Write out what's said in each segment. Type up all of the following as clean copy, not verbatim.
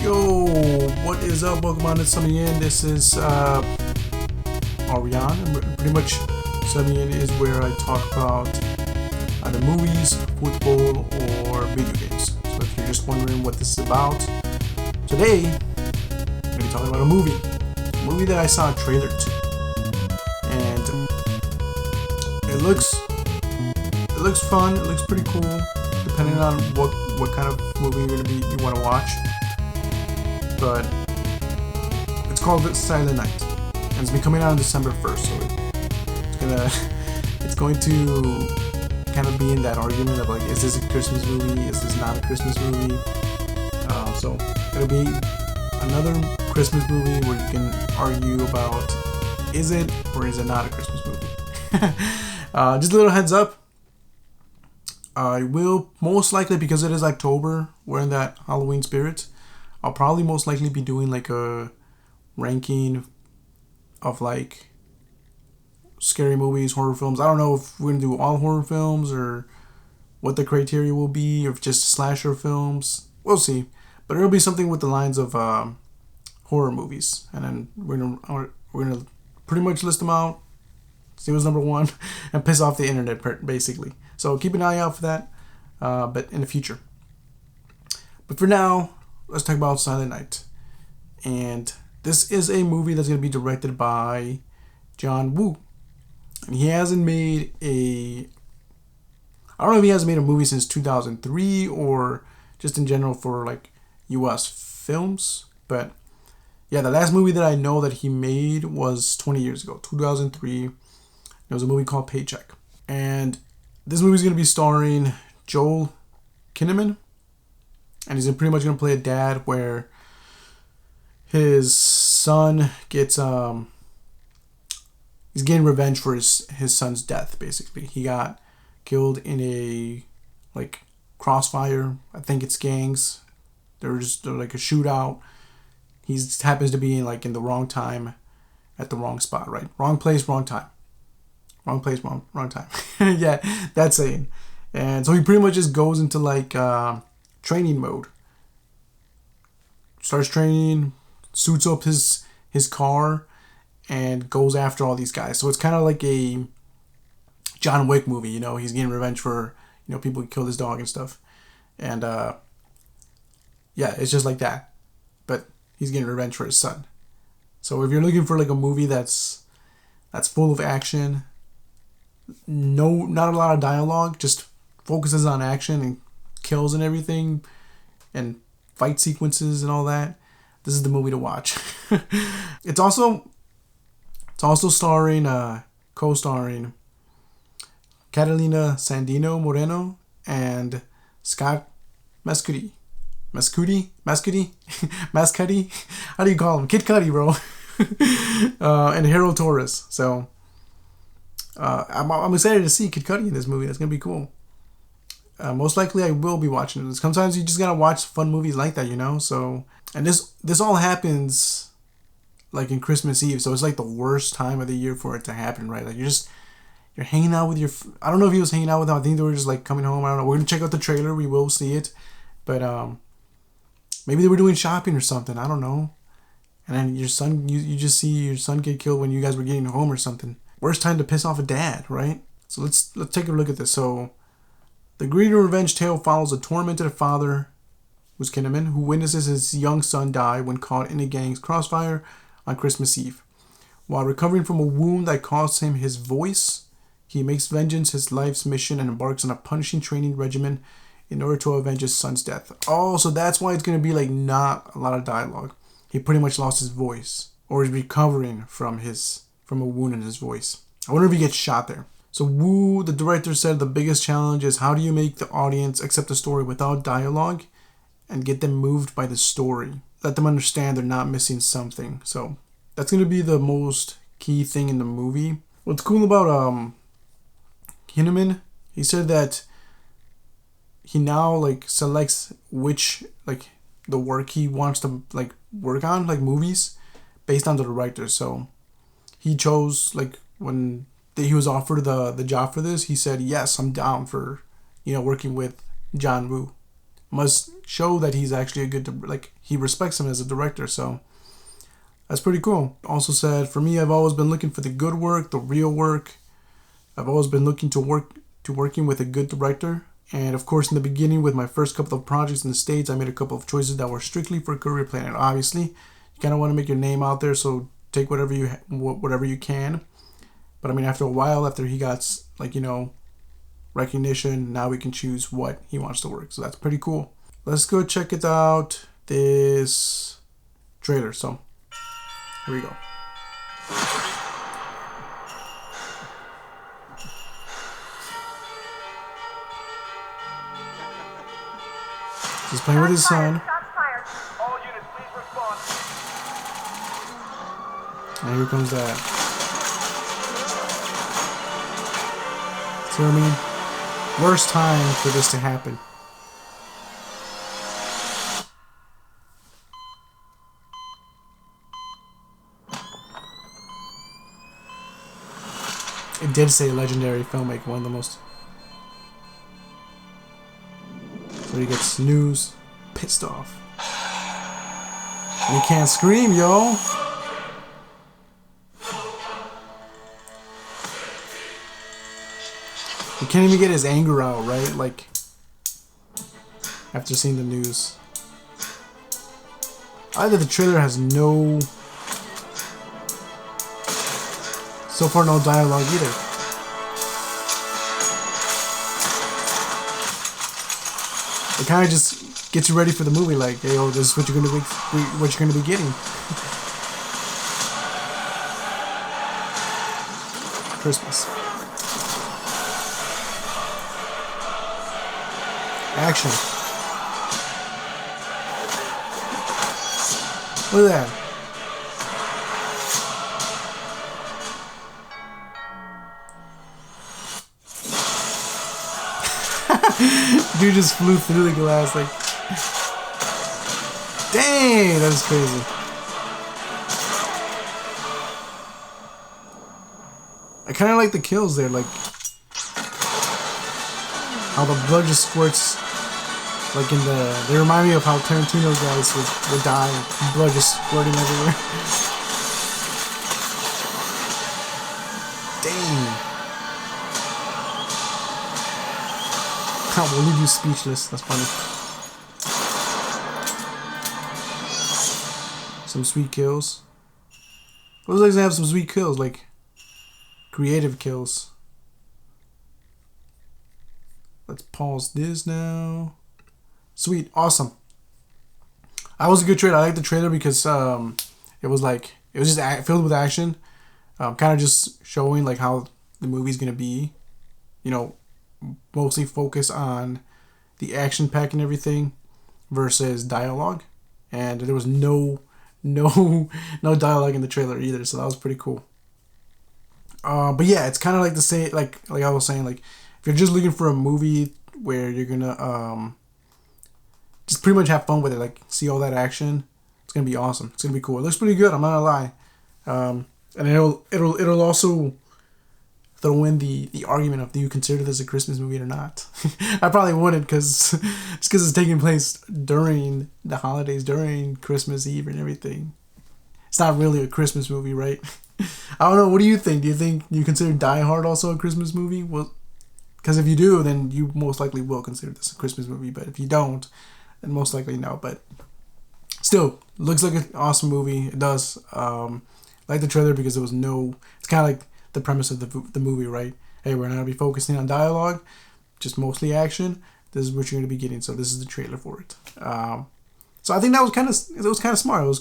Yo, what is up? Welcome on to Summing In. This is Ariane, and pretty much Summing In is where I talk about either movies, football, or video games. So if you're just wondering what this is about, today I'm going to be talking about a movie that I saw a trailer to, and it looks fun. It looks pretty cool, depending on what kind of movie you want to watch. But it's called Silent Night, and it's been coming out on December 1st, so it's going to kind of be in that argument of like, is this a Christmas movie? Is this not a Christmas movie? So it'll be another Christmas movie where you can argue about, is it or is it not a Christmas movie? Just a little heads up. I will most likely, because it is October, we're in that Halloween spirit, I'll probably most likely be doing like a ranking of like scary movies, horror films. I don't know if we're going to do all horror films or what the criteria will be, or if just slasher films. We'll see. But it'll be something with the lines of horror movies. And then we're gonna pretty much list them out, see what's number one, and piss off the internet, basically. So keep an eye out for that, but in the future. But for now, let's talk about Silent Night. And this is a movie that's going to be directed by John Woo. And he hasn't made I don't know if he hasn't made a movie since 2003 or just in general for like US films. But yeah, the last movie that I know that he made was 20 years ago, 2003. It was a movie called Paycheck. And this movie is going to be starring Joel Kinnaman. And he's pretty much going to play a dad where his son gets, he's getting revenge for his son's death, basically. He got killed in a, like, crossfire. I think it's gangs. They're like a shootout. He happens to be, like, in the wrong time at the wrong spot, right? Wrong place, wrong time. Wrong place, wrong time. Yeah, that's saying. And so he pretty much just goes into, like, training mode. Starts training, suits up his car, and goes after all these guys. So it's kind of like a John Wick movie, you know. He's getting revenge for, you know, people who killed his dog and stuff. And yeah, it's just like that. But he's getting revenge for his son. So if you're looking for like a movie that's full of action, not a lot of dialogue, just focuses on action and kills and everything, and fight sequences and all that, this is the movie to watch. It's also co-starring Catalina Sandino Moreno and Scott Mescudi. How do you call him? Kid Cudi, bro. And Harold Torres. So I'm excited to see Kid Cudi in this movie. That's gonna be cool. Most likely I will be watching it. Sometimes you just gotta watch fun movies like that, you know? So, and this all happens like in Christmas Eve, so it's like the worst time of the year for it to happen, right? Like you're hanging out with I don't know if he was hanging out with them. I think they were just like coming home. I don't know. We're gonna check out the trailer. We will see it. But maybe they were doing shopping or something. I don't know. And then your son, you just see your son get killed when you guys were getting home or something. Worst time to piss off a dad, right? So let's take a look at this. So the greedy revenge tale follows a tormented father, who's Kinnaman, who witnesses his young son die when caught in a gang's crossfire on Christmas Eve. While recovering from a wound that cost him his voice, he makes vengeance his life's mission and embarks on a punishing training regimen in order to avenge his son's death. Oh, so that's why it's going to be like not a lot of dialogue. He pretty much lost his voice, or is recovering from a wound in his voice. I wonder if he gets shot there. So Wu, the director, said the biggest challenge is how do you make the audience accept the story without dialogue and get them moved by the story. Let them understand they're not missing something. So that's going to be the most key thing in the movie. What's cool about Kinnaman, he said that he now like selects which like the work he wants to like work on, like movies, based on the director. So he chose, like, when he was offered the job for this, he said, yes, I'm down for, you know, working with John Woo. must show that he's actually a good, like, he respects him as a director. So that's pretty cool. Also said, for me, I've always been looking for the good work, the real work. I've always been looking to working with a good director. And of course, in the beginning, with my first couple of projects in the States, I made a couple of choices that were strictly for career planning. Obviously, you kind of want to make your name out there, so take whatever you can. But I mean, after a while, after he got, like, recognition, now we can choose what he wants to work. So that's pretty cool. Let's go check it out, this trailer. So here we go. He's playing with his son. All units, please respond. And here comes that. So I mean, worst time for this to happen. It did say legendary filmmaker, one of the most. So he gets news, pissed off. And he can't scream, yo. He can't even get his anger out, right? Like, after seeing the news. Either the trailer has no... So far, no dialogue either. It kind of just gets you ready for the movie, like, hey, oh, this is what you're gonna be getting. Christmas. Action. Look at that. Dude just flew through the glass, like, dang, that was crazy. I kind of like the kills there, like how the blood just squirts, like in the. They remind me of how Tarantino guys would die, blood just squirting everywhere. Dang. We'll leave you speechless. That's funny. Some sweet kills. Looks like they have some sweet kills, like creative kills. Let's pause this now. Sweet, awesome. That was a good trailer. I like the trailer because it was just filled with action, kind of just showing like how the movie's gonna be, mostly focus on the action pack and everything versus dialogue, and there was no dialogue in the trailer either, so that was pretty cool. But yeah, it's kind of like the same, like I was saying, like if you're just looking for a movie where you're gonna just pretty much have fun with it, like see all that action, it's gonna be awesome. It's gonna be cool. It looks pretty good, I'm not gonna lie. And it'll also throw in the argument of, do you consider this a Christmas movie or not? I probably wouldn't, just because it's taking place during the holidays, during Christmas Eve and everything. It's not really a Christmas movie, right? I don't know. What do you think? Do you think you consider Die Hard also a Christmas movie? Well, because if you do, then you most likely will consider this a Christmas movie. But if you don't, then most likely no. But still, looks like an awesome movie. It does. Like the trailer because it's kind of like the premise of the movie, right? Hey, we're not gonna be focusing on dialogue, just mostly action. This is what you're gonna be getting. So this is the trailer for it. So I think that was kind of smart. It was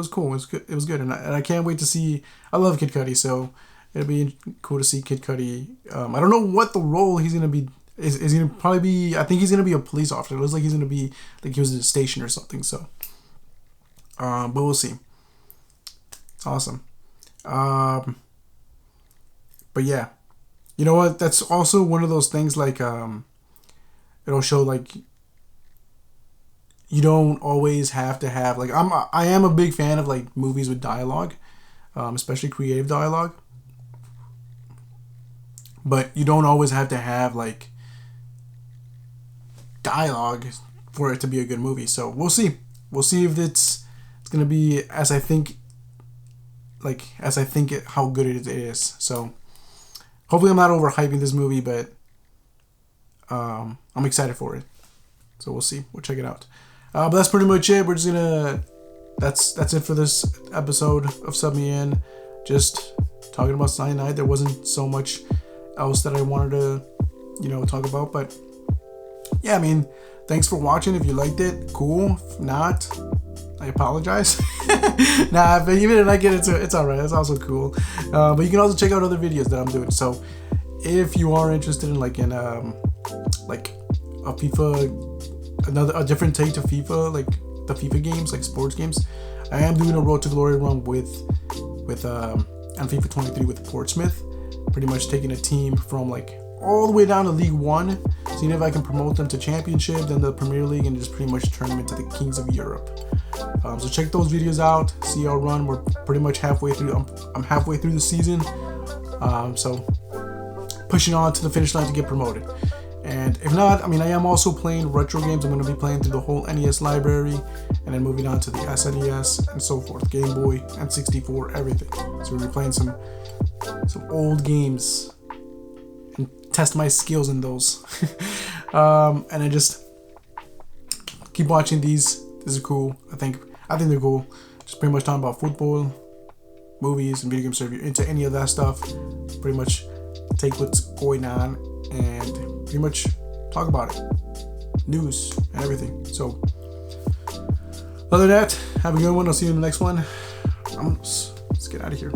cool. It was good, and I can't wait to see. I love Kid Cudi, so it'll be cool to see Kid Cudi. I don't know what the role he's gonna be. Is gonna probably be. I think he's gonna be a police officer. It looks like he's gonna be like he was in a station or something. So, but we'll see. It's awesome. But yeah, you know what? That's also one of those things like it'll show like you don't always have to have like I am a big fan of like movies with dialogue, especially creative dialogue. But you don't always have to have like dialogue for it to be a good movie. So we'll see. We'll see if it's gonna be as I think, how good it is. So hopefully I'm not overhyping this movie, but I'm excited for it. So we'll see. We'll check it out. But that's pretty much it. We're just gonna. That's it for this episode of Sub Me In. Just talking about Silent Night. There wasn't so much else that I wanted to, talk about. But yeah, I mean, thanks for watching. If you liked it, cool. If not, I apologize. Nah, but even if I get it, it's alright. It's also cool. But you can also check out other videos that I'm doing. So if you are interested in a FIFA, a different take to FIFA, like the FIFA games, like sports games, I am doing a Road to Glory run with on FIFA 23 with Portsmouth. Pretty much taking a team from all the way down to League One, seeing if I can promote them to Championship, then the Premier League, and just pretty much turn them into the Kings of Europe. So check those videos out. See our run. We're pretty much halfway through. I'm halfway through the season. So pushing on to the finish line to get promoted. And if not, I mean, I am also playing retro games. I'm going to be playing through the whole NES library, and then moving on to the SNES and so forth, Game Boy, N64, everything. So we'll be playing some old games and test my skills in those. And I just keep watching these. This is cool. I think they're cool. Just pretty much talking about football, movies, and video games. So if you're into any of that stuff, pretty much take what's going on and pretty much talk about it, news and everything. So other than that, have a good one. I'll see you in the next one. Let's get out of here.